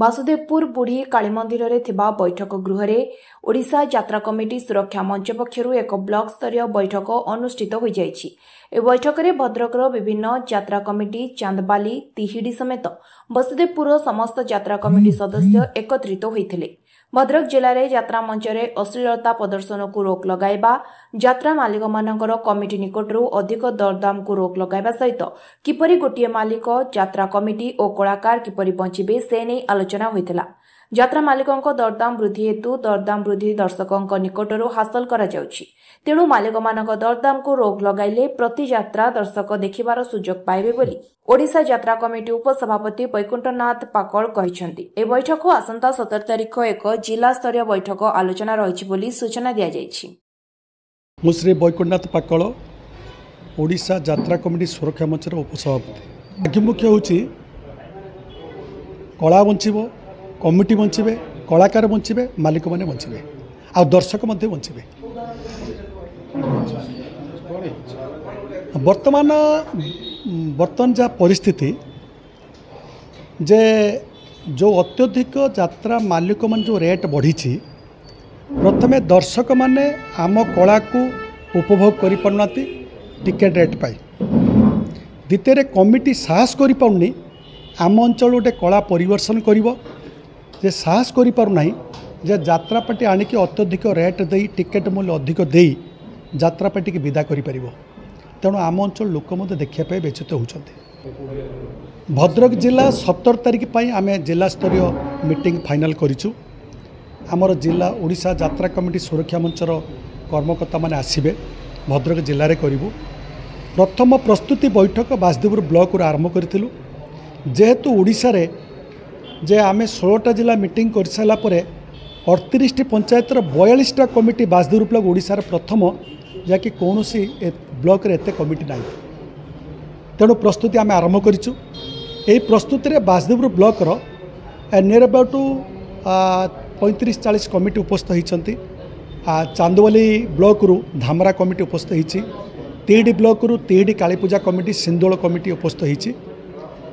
वासुदेवपुर बुढ़ी काली मंदिर रे थिबा बैठक गृह रे ओडिशा यात्रा कमिटी सुरक्षा मंच पक्षरु एक ब्लॉक स्तरीय बैठक अनुष्ठित हो जायछि। ए बैठक रे भद्रकर विभिन्न यात्रा कमिटी चांदबाली तिहिडी समेत वासुदेवपुर समस्त यात्रा कमिटी सदस्य एकत्रित होइथिले। भद्रक जिले में यात्रा मंच रे अश्लीलता प्रदर्शन को रोक लगाइबा, यात्रा मालिक मानकर कमिटी निकटरू अधिक दरदाम को रोक लगाइबा सहित किपरि गोटिए मालिक यात्रा कमिटी और कलाकार किपरि बंचिबे से नहीं आलोचना होइतिला। यात्रा मालिकंक दरदाम वृद्धि हेतु दरदाम वृद्धि दर्शकों निकटरू हासिल करा जाउछि। तेणु मालिक मानक दरदाम को रोक लगाइले प्रति यात्रा दर्शक देखिबार सुजोग पाइबे बोली ओडिशा यात्रा कमिटी उपसभापति वैकुंठनाथ पाकल कहिसंती। ए बैठक आसंता 17 तारिख एक जिला स्तरीय बैठक आलोचना रहिछि बोली सूचना दिया जायछि। श्री वैकुंठनाथ पाकल ओडिशा यात्रा कमिटी सुरक्षा मंचर उपसभापति। आभिमुख्य होछि कला बंचिबो, कमिटी बंचिबे, कलाकार बंचिबे, मालिक माने बंचिबे, आ दर्शक मध्ये बंचिबे। वर्तमान जहाँ परिस्थिति जे जो अत्यधिक यात्रा मालिक मान जो रेट बढ़ी, प्रथमे दर्शक माने आम कला को उपभोग करि पारुनाती टिकेट रेट पाई। द्वितीय कमिटी साहस करि पारुनी आम अंचल गोटे कला परिवर्तन करिवो जे साहस करि पारुनाही जे यात्रा पार्टी आनिकी अत्यधिक रेट देई टिकेट मूल्य अधिक देई यात्रा पार्टी की विदा करि परिवो। तेणु आम अंचल लोक मते देखिया पे व्यचित होउछन्ते। भद्रक जिला 17 तारिख पाई आमे जिला स्तरीय मीटिंग फाइनल करिछु। आमर जिला ओडिशा यात्रा कमिटी सुरक्षा मंचर कर्मकर्ता माने आसिबे भद्रक जिले में करूँ। प्रथम प्रस्तुति बैठक वासुदेवपुर ब्लॉक आरंभ करूँ। जेहेतु ओडिशा रे जे आमे 16टा जिला मीटिंग कर सारा पर 38टी पंचायतर 42टा कमिटी वासुदेवपुर ब्लॉक ओडिशा रे प्रथम जहाँकि कौन ब्लॉक रे एते कमिटी ना। तेणु प्रस्तुति आमे आरंभ करूँ। यही प्रस्तुति रे वासुदेवपुर ब्लॉक रो नियर अबाउट 35-40 कमिटी उपस्थित होती। चांदवाली ब्लॉक रु धामरा कमिटी उपस्थित होती। तिहिडी ब्लॉक रु तिहिडी कालीपूजा कमिटी सिंदोल कमिटी उपस्थित होती।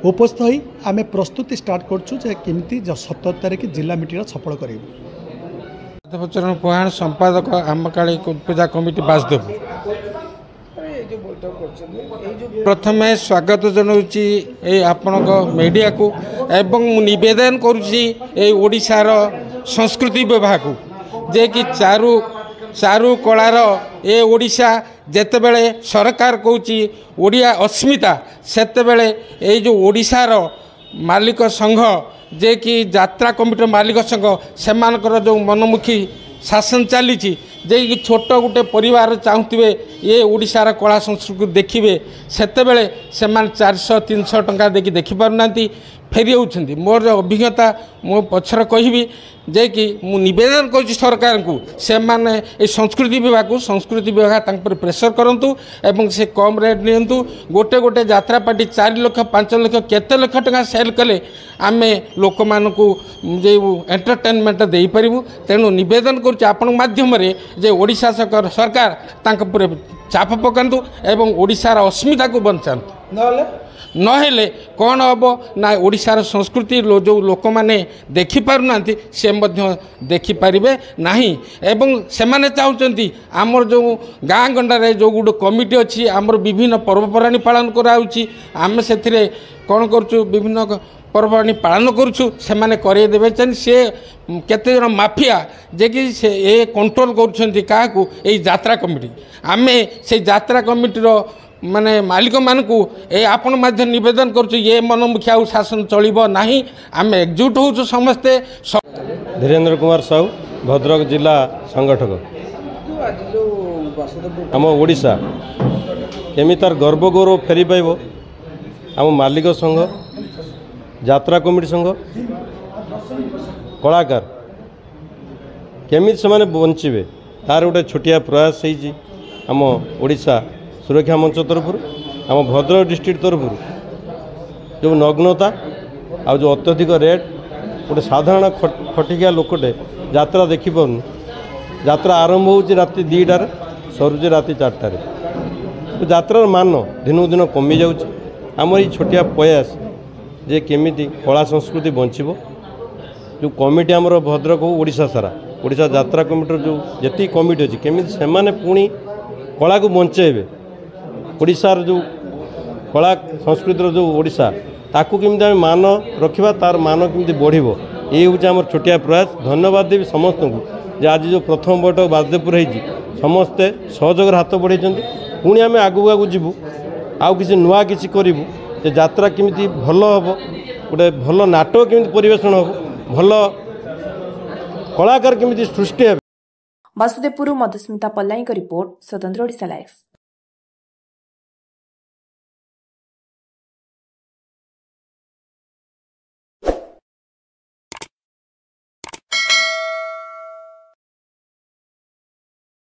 उपस्थित होई आमे प्रस्तुति स्टार्ट करछु जे केमिति 17 तारिख जिला मीटिंग सफल करेबु। चरण पुहाण संपादक आमकाली पूजा कमिटी वासुदेवपुर। प्रथमे स्वागत जनाऊँगी आपण मीडिया को एवं निवेदन करुँची ओडिशार संस्कृति विभाग को जे कि चारु कलार ए ओडिशा जेतेबेले सरकार कहूँ ओडिया अस्मिता सेतेबेले ए जो ओडिशार मालिक संघ जे कि यात्रा कमिटी मालिक संघ सेमानकर जो मनमुखी शासन चली जे कि छोट गोटे परिवार चाहूवे ये ओडिशार कला संस्कृति देखिए सेतेबेले सेमान 400-300 टंका देखि देखि पारुना फेरी होउछन्ती। मोर अभिज्ञता मो पछर कहिबी जे कि मु निवेदन करूँ सरकार को से माने ए संस्कृति विभाग तांक पर प्रेसर करंतु एवं से कम रेट नियंतु। गोटे गोटे यात्रा पार्टी 4 लाख 5 लाख केते लाख टंका सेल कले आमे लोक मानकु जे एंटरटेनमेंट देई परिबु। तेणु निवेदन करूँ आपण माध्यम रे जे ओडिशा सरकार तांक पर चाप पकांतु एवं ओडिशार अस्मिता को बंचांतु। नहेले कौन हम ना ओडिशार संस्कृति जो लोक मैंने देखिपारना से देखिपारे ना एवं से चाहते आमर जो गाँ गंडारे जो गोटे कमिटी अच्छी आमर विभिन्न पर्वपराणी पालन कराऊँगी आम से कौन करूँ विभिन्न पर्वपराणी पालन करुँ से करदेवे सी केते जन माफिया जे कि से ए कंट्रोल करूँ यात्रा कमिटी आम से यात्रा कमिटीर माने मालिक मानकु ए आपण माध्य निवेदन करूँ ये मनमुखी आउ शासन चलिबो नाही। आम एकजुट होउछु समस्ते। धीरेन्द्र कुमार साहू भद्रक जिला संगठक। आम ओडिशा केमी तार गर्व गौरव फेरी पाइबो आम मालिक संघ यात्रा कमिटी संघ कलाकार केमी से माने बंचिबे तार गोटे छोटिया प्रयास होइछि आम ओडिशा सुरक्षा मंच तरफ आम भद्रक डिस्ट्रिक्ट तरफ जो नग्नता आ जो अत्यधिक रेट गोटे साधारण खटिकिया लोकटे यात्रा देखिपार यात्रा आरंभ हो राति 2टार सरुचे राति 4टार तो यात्रार मान दिनक दिन कमी जाऊँ। आम ये छोटिया प्रयास जे केमिति कला संस्कृति बंचिबो जो कमिटी आमर भद्रक हो ओडिशा सारा ओडिशा यात्रा कमिटर जो जी कमिटी अच्छी केमी से पुणी कला को बंचेबे ओडिशार जो कला संस्कृतिर जो ओडिशा ताकू केमी आम मान रखा तार मान केमी बढ़ो ये हूँ आम छोटिया प्रयास। धन्यवाद देवी समस्त को जे आज जो प्रथम बैठक बाजदेपुर होती समस्ते सहयोग हाथ बढ़े पुणी आम आगू आगू जीवु आउ किसी नुआ किसी करूँ जे यात्रा केमी भल हम गोटे भल नाटक केमी परिवेषण हम भल कलाकार केमी सृष्टि हे। वासुदेवपुर मधुस्मिता पल्लाई रिपोर्ट स्वतंत्र ओडिशा लाइव।